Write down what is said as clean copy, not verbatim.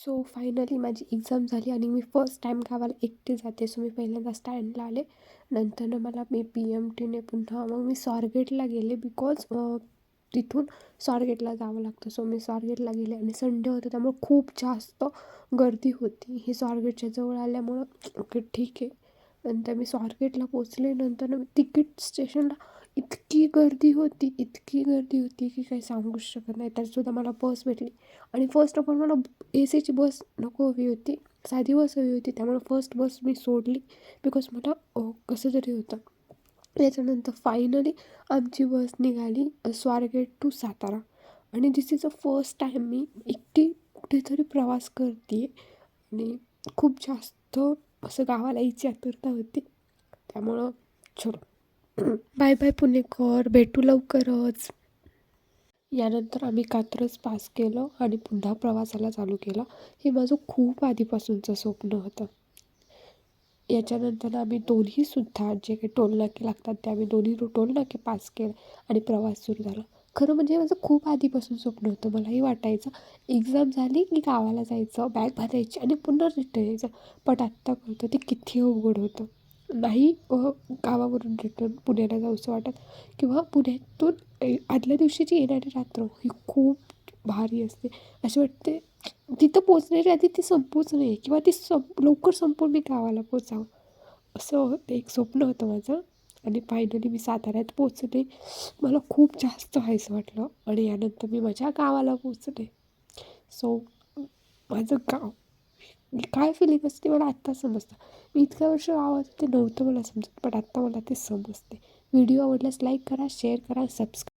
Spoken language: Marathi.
सो फायनली माझी एक्झाम झाली आणि मी फर्स्ट टाईम गावाला एकटी जाते. सो मी पहिल्यांदा स्टँडला आले. नंतर मला मी PMTने पुन्हा मग मी स्वारगेटला गेले बिकॉज तिथून स्वारगेटला जावं लागतं. सो मी स्वारगेटला गेले आणि संडे होतं त्यामुळे खूप जास्त गर्दी होती. ही स्वारगेटच्या जवळ आल्यामुळं ओके ठीक आहे. नंतर मी स्वारगेटला पोचले. नंतर मी तिकीट स्टेशनला इतकी गर्दी होती की काही सांगूच शकत नाही. त्यातसुद्धा मला बस भेटली आणि फर्स्ट ऑफ ऑल मला ACची बस नको हवी होती, साधी बस हवी होती. त्यामुळे फर्स्ट बस मी सोडली बिकॉज मला कसं तरी होतं. त्याच्यानंतर फायनली आमची बस निघाली स्वारगेट टू सातारा आणि दिस इज अ फर्स्ट टाईम मी एकटी कुठेतरी प्रवास करते आणि खूप जास्त असं गावाला यायची आतुरता होती. त्यामुळं चलो बाय बाय पुणेकर, भेटू लवकरच. यानंतर आम्ही कात्रज पास केलं आणि पुन्हा प्रवासाला चालू केला. हे माझं खूप आधीपासूनचं स्वप्न होतं. याच्यानंतर आम्ही दोन्हीसुद्धा जे काही टोलनाके लागतात ते आम्ही दोन्ही टोलनाके पास केले आणि प्रवास सुरू झाला. खरं म्हणजे माझं खूप आधीपासून स्वप्न होतं. मलाही वाटायचं एक्झाम झाली की गावाला जायचं, बॅग भरायची आणि पुन्हा रिटर्न यायचं. पण आत्ता कळतं ते किती अवघड होतं. नाही गावावरून रिटर्न पुण्याला जाऊसं वाटत किंवा पुण्यातून आदल्या दिवशीची येणारी रात्र ही खूप भारी असते. असे वाटते तिथं पोचण्याच्या आधी ती संपूच नाही किंवा ती लवकर संपून मी गावाला पोचावं असं ते एक स्वप्न होतं माझं. आणि फायनली मी साताऱ्यात पोचले. मला खूप जास्त व्हायचं वाटलं आणि यानंतर मी माझ्या गावाला पोचले. सो माझं गाव काय फिलिंग असते मला आत्ता समजतं. मी इतक्या वर्ष गावात ते नव्हतं मला समजत पण आत्ता मला ते समजते. व्हिडिओ आवडल्यास लाईक करा, शेअर करा, सबस्क्राईब